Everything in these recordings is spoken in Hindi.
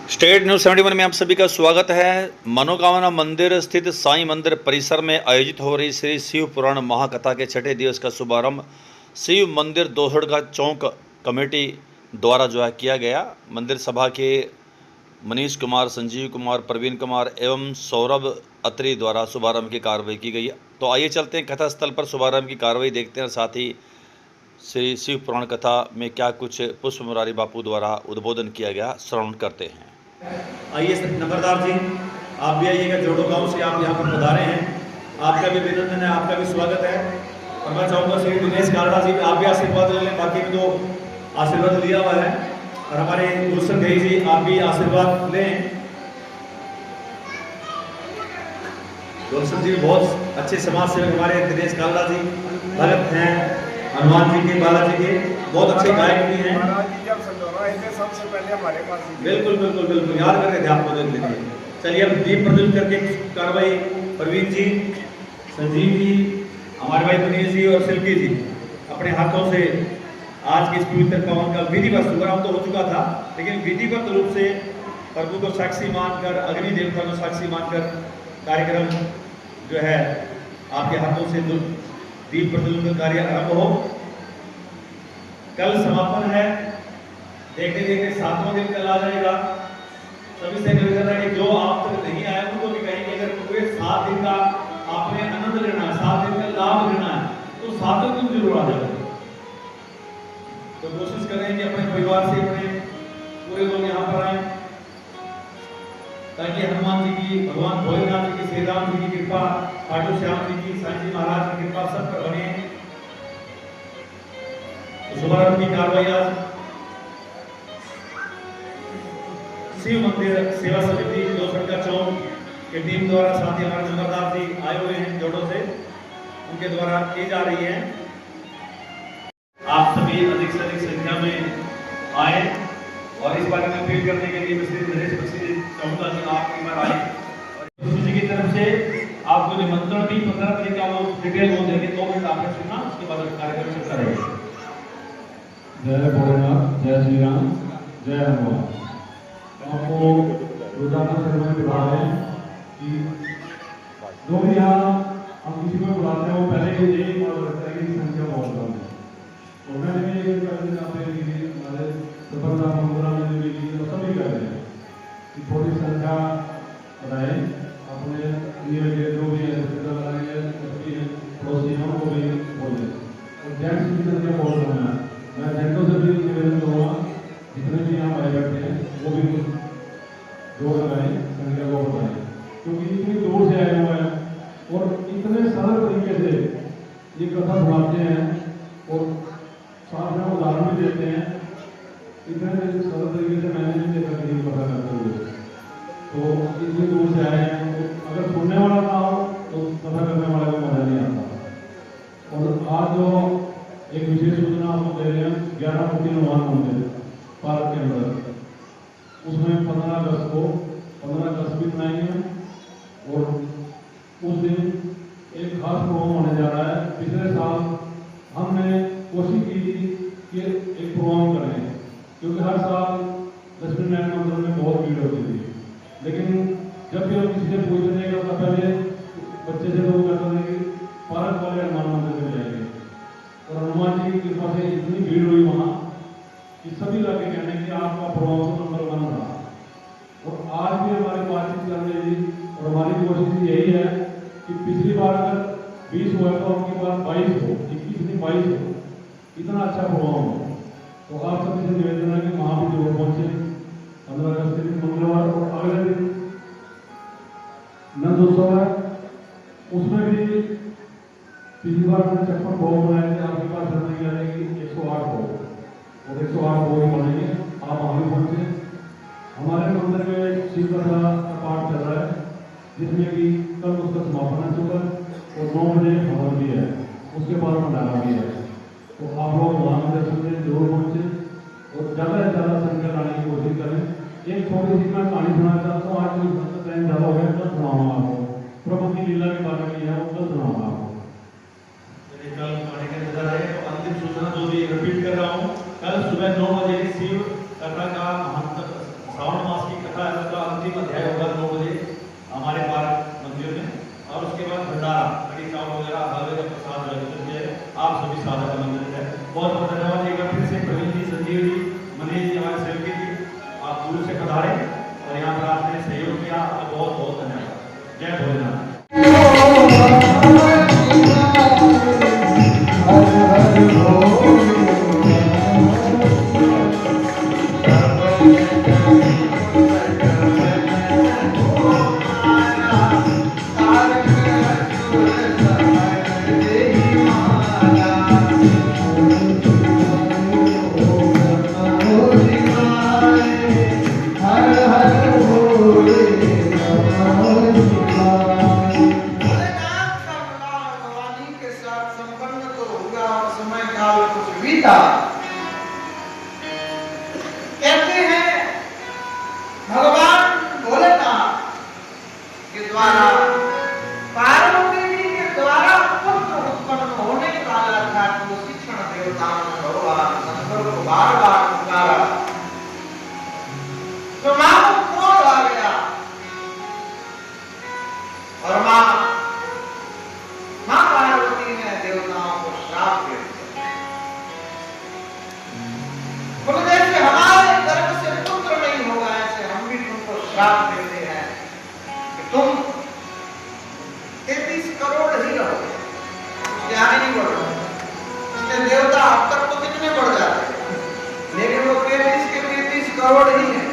स्टेट न्यूज 71 में आप सभी का स्वागत है। मनोकामना मंदिर स्थित साईं मंदिर परिसर में आयोजित हो रही श्री शिव पुराण महाकथा के छठे दिवस का शुभारंभ शिव मंदिर दोहड़ का चौक कमेटी द्वारा किया गया। मंदिर सभा के मनीष कुमार, संजीव कुमार, प्रवीण कुमार एवं सौरभ अत्री द्वारा शुभारंभ की कार्रवाई की गई। तो आइए चलते हैं कथा स्थल पर शुभारंभ की कार्रवाई देखते हैं, साथ ही श्री शिव पुराण कथा में क्या कुछ पुष्प मुरारी बापू द्वारा उद्बोधन किया गया, श्रवण करते हैं। आइए नंबरदार जी, आप भी आइएगा। जोड़ो गांव से आप यहाँ पर पधारे हैं, आपका भी अभिनंदन है, आपका भी स्वागत है। और मैं चाहूँगा श्री दिनेश कालड़ा जी, आप भी आशीर्वाद ले लें। बाकी में तो आशीर्वाद लिया हुआ है। और हमारे गुलशन गई जी, आप भी आशीर्वाद लें। गुलशन जी बहुत अच्छे समाज सेवक हमारे दिनेश कालड़ा जी भगत हैं, हनुमान जी के, बालाजी के बहुत अच्छे गायक भी हैं। सबसे पहले हमारे पास बिल्कुल बिल्कुल बिल्कुल याद कर रहे थे आपको, देख लीजिए। चलिए अब दीप प्रज्वलित करके कार्रवाई प्रवीण जी, संजीव जी, हमारे भाई दिनेश जी और शिल्पी जी अपने हाथों से आज के इस पवित्र पावन का विधिवत शुभारंभ तो हो चुका था, लेकिन विधिवत रूप से प्रभु को साक्षी मानकर, अग्नि देवता को साक्षी मानकर कार्यक्रम जो है आपके हाथों से दीप प्रज्वलन का कार्य आरंभ हो। कल समापन है, देखते देखते 7वां दिन कल आ जाएगा। सभी से निवेदन है कि जो आप तक नहीं आए उनको भी कहेंगे, अगर पूरे 7 दिन का आपने आनंद लेना है, 7 दिन का लाभ लेना है, तो 7वें दिन जरूर आ जाए। तो कोशिश करें कि अपने परिवार से अपने पूरे लोग यहाँ पर आए, ताकि हनुमान जी की, भगवान भोलेनाथ जी की, श्री राम जी की कृपा, खाटू श्याम जी की, साईं जी महाराज की कृपा सब पर बने। तो शुभारंभ की कार्रवाई आज शिव मंदिर सेवा समिति दोसर का चौक की टीम द्वारा, साथ ही हमारे नंबरदार जी आए हुए हैं जोड़ों से, उनके द्वारा की जा रही है। आप सभी अधिक से अधिक संख्या में आए और इस बारे में अपील करने के लिए श्री नरेश बख्शी जी चाहूंगा कि आप एक बार आए और जी की तरफ से आपको निमंत्रण भी 15 बजे का वो डिटेल वो देंगे। 2 मिनट आपने सुनना, उसके बाद कार्यक्रम चलता रहेगा। जय भोलेनाथ, जय श्री राम, जय हनुमान। आपको रोजाना से मैं बुला रहे हैं कि जो भी यहाँ हम किसी को बुलाते हैं वो पहले ही देख और लगता है कि संख्या बहुत कम है। तो मैंने भी एक हमारे सफलता मंगोरा में भी सभी कर रहे हैं कि थोड़ी संख्या बढ़ाए, अपने लिए जो भी है लगाएंगे पड़ोसी हम वो भी बोले। और जेंट्स की संख्या बहुत कम है। मैं जेंट्सों से भी निवेदन करूँगा, जितने भी यहाँ भाई बैठे हैं वो भी जोर लगाएं, संख्या को बढ़ाएं, क्योंकि इतनी दूर से आए हुए हैं और इतने सरल तरीके से ये कथा सुनाते हैं और साथ में उदाहरण भी देते हैं। इतने सरल तरीके से मैंने भी देखा कि कथा करते हुए, तो इतनी दूर से आए हैं। तो अगर सुनने वाला ना हो तो कथा करने वाले को मजा नहीं आता। और आज जो एक विशेष सूचना आपको दे रहे हैं, 11 फुटी हनुमान मंदिर पार्क के अंदर, उसमें 15 अगस्त को 15 अगस्त भी मनाएंगे और उस दिन एक खास प्रोग्राम होने जा रहा है। पिछले साल हमने कोशिश की थी कि एक प्रोग्राम करें, क्योंकि हर साल लक्ष्मी नारायण मंदिर में बहुत भीड़ होती थी, लेकिन जब भी हम किसी से पूछने का पहले बच्चे से लोग कहते थे कि पार्क वाले हनुमान मंदिर में जाएंगे। और हनुमान जी की कृपा से इतनी भीड़ हुई वहाँ कि सभी लगे कहने कि आपका प्रोग्राम नंबर 1 रहा। और आज भी हमारी बातचीत चल रही थी और हमारी कोशिश यही है कि पिछली बार अगर 20 हुआ तो आपकी बार 22 हो, 21 नहीं 22 हो, इतना अच्छा प्रोग्राम हो। तो आप सभी से निवेदन है कि वहाँ भी जरूर पहुँचे 15 अगस्त के दिन मंगलवार। और अगले दिन नंद उत्सव है, उसमें भी पिछली बार हमने 56 भोग बनाए थे, आपके पास नहीं आ जाएगी 108 भोग और 108 भोग बनेंगे। आप वहाँ भी पहुँचे। हमारे मंदिर में शिव कथा का पाठ चल रहा है, जिसमें कि कल उसका समापन है सुबह और 9 बजे हवन भी है, उसके बाद भंडारा भी है। तो आप लोग वहाँ दर्शन से जरूर पहुँचे और ज़्यादा से ज़्यादा संख्या लाने की कोशिश करें। एक छोटी सी मैं कहानी सुनाना चाहता हूँ, आज कोई टाइम ज़्यादा हो गया तो सुनाऊंगा आपको। प्रभु की लीला के बारे में है, वो कल सुनाऊंगा आपको। कल कहानी के अंदर है, तो अंतिम सूचना जो भी रिपीट कर रहा हूँ, कल सुबह 9 बजे शिव कथा का श्रावण मास की कथा जय भोलेनाथ। भोलेनाथ का विवाह भवानी के साथ संपन्न तो हुआ और समय काल कुछ बीता। कहते हैं भगवान भोलेनाथ के द्वारा पार्वती जी के द्वारा पुत्र उत्पन्न होने वाला था तो उसी क्षण देवताओं ने भगवान शंकर को बार बार पुकारा तो मां को क्रोध आ गया और मां पार्वती ने देवताओं को श्राप दे दिया। बोले जैसे हमारे गर्भ से पुत्र नहीं होगा ऐसे हम भी तुमको श्राप देते हैं कि तुम 33 करोड़ ही रहोगे, उसके आगे नहीं बढ़ोगे। इसलिए देवता अब तक तो कितने बढ़ जाते हैं, लेकिन वो 33 के 33 करोड़ ही हैं।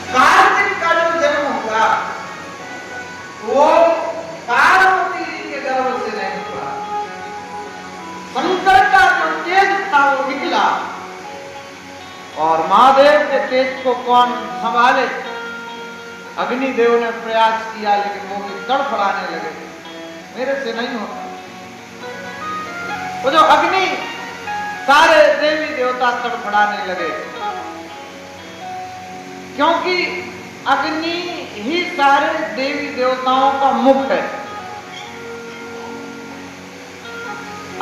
कार्तिक का जो जन्म हुआ वो पार्वती जी के गर्भ से नहीं हुआ। शंकर का जो तेज था वो निकला और महादेव के तेज को कौन संभाले। अग्निदेव ने प्रयास किया लेकिन वो भी तड़फड़ाने लगे, मेरे से नहीं होता। वो जो अग्नि सारे देवी देवता तड़फड़ाने लगे क्योंकि अग्नि ही सारे देवी देवताओं का मुख है।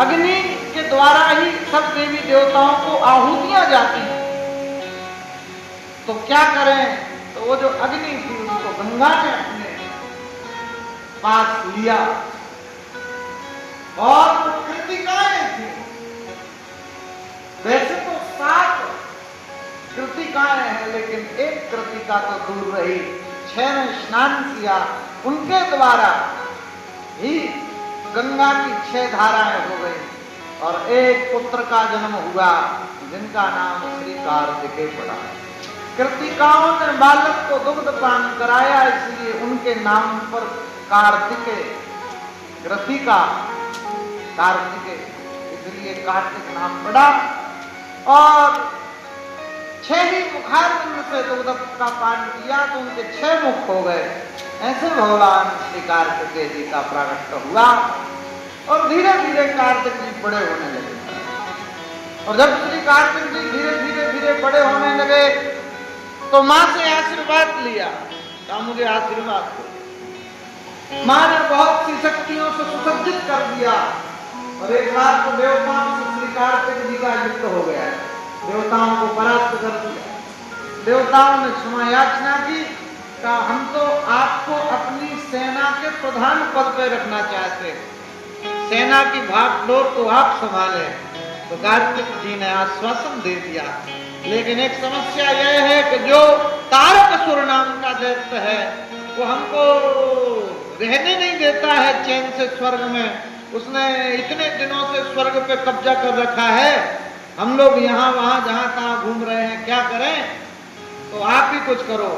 अग्नि के द्वारा ही सब देवी देवताओं को आहुतियां जाती हैं। तो क्या करें, तो वो जो अग्नि थी उसको गंगा ने अपने पास लिया और वो कृतिकाएं थी। वैसे तो 7 कृतिकाएं हैं लेकिन एक कृतिका तो दूर रही। 6 ने स्नान किया, उनके द्वारा ही गंगा की 6 धाराएं हो गई और एक पुत्र का जन्म हुआ जिनका नाम श्री कार्तिकेय पड़ा। कृतिकाओं ने बालक को दुग्ध पान कराया इसलिए उनके नाम पर कार्तिकेय, कृतिका कार्तिकेय, इसलिए कार्तिक नाम पड़ा। और 6 ही मुखारबिंद से दुग्ध का पान किया तो उनके 6 मुख हो गए। ऐसे भगवान श्री कार्तिकेय जी का प्राकट्य हुआ और धीरे धीरे कार्तिक जी बड़े होने लगे। और जब श्री कार्तिक जी धीरे धीरे बड़े होने लगे तो मां से आशीर्वाद लिया, तो मुझे आशीर्वाद दो। मां ने बहुत सी शक्तियों से सुसज्जित कर दिया और एक बार तो देवताओं से श्री कार्तिक जी का युद्ध हो गया, देवताओं को परास्त कर दिया। देवताओं ने क्षमा याचना की, कहा हम तो आपको अपनी सेना के प्रधान पद पर रखना चाहते हैं, सेना की भागदौड़ तो आप संभालें। तो कार्तिक जी ने आश्वासन दे दिया, लेकिन एक समस्या यह है कि जो तारकासुर नाम का दैत्य है वो हमको रहने नहीं देता है चैन से स्वर्ग में। उसने इतने दिनों से स्वर्ग पे कब्जा कर रखा है, हम लोग यहाँ वहां जहां तहां घूम रहे हैं, क्या करें, तो आप ही कुछ करो।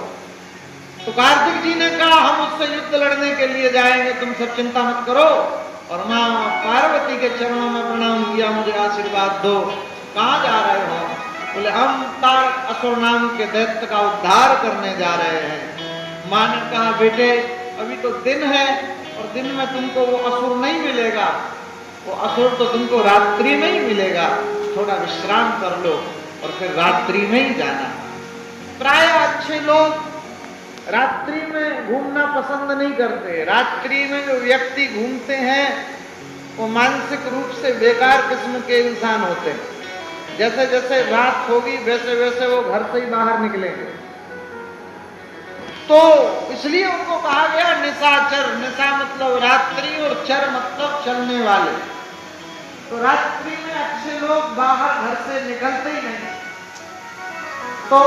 तो कार्तिक जी ने कहा हम उससे युद्ध लड़ने के लिए जाएंगे, तुम सब चिंता मत करो। और मां पार्वती के चरणों में प्रणाम किया, मुझे आशीर्वाद दो। कहाँ जा रहे हो? बोले हम तारकासुर नाम के दैत्य का उद्धार करने जा रहे हैं। मां ने कहा बेटे अभी तो दिन है और दिन में तुमको वो असुर नहीं मिलेगा, वो असुर तो तुमको रात्रि में ही मिलेगा, थोड़ा विश्राम कर लो और फिर रात्रि में ही जाना। प्राय अच्छे लोग रात्रि में घूमना पसंद नहीं करते। रात्रि में जो व्यक्ति घूमते हैं वो मानसिक रूप से बेकार किस्म के इंसान होते हैं। जैसे जैसे रात होगी वैसे वैसे वो घर से ही बाहर निकलेंगे। तो इसलिए उनको कहा गया निशाचर। निशा मतलब रात्रि और चर मतलब चलने वाले। तो रात्रि में अच्छे लोग बाहर घर से निकलते ही नहीं। तो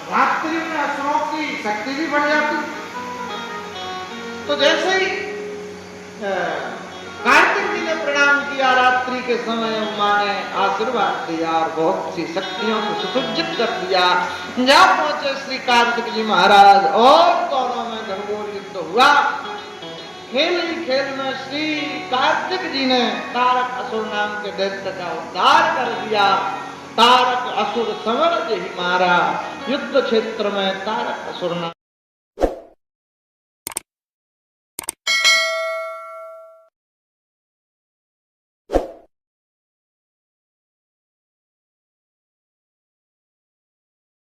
रात्रि में असुरों की शक्ति भी बढ़ जाती। तो जैसे ही कार्तिक जी ने प्रणाम किया रात्रि के समय, उमा ने आशीर्वाद दिया और बहुत सी शक्तियों को सुसज्जित कर दिया। जब पहुंचे श्री कार्तिक जी महाराज और दोनों में घनघोर युद्ध हुआ। खेल ही खेल में श्री कार्तिक जी ने तारक असुर नाम के दैत्य का उद्धार कर दिया। तारक असुर समर ही मारा। युद्ध क्षेत्र में तारक असुर नाम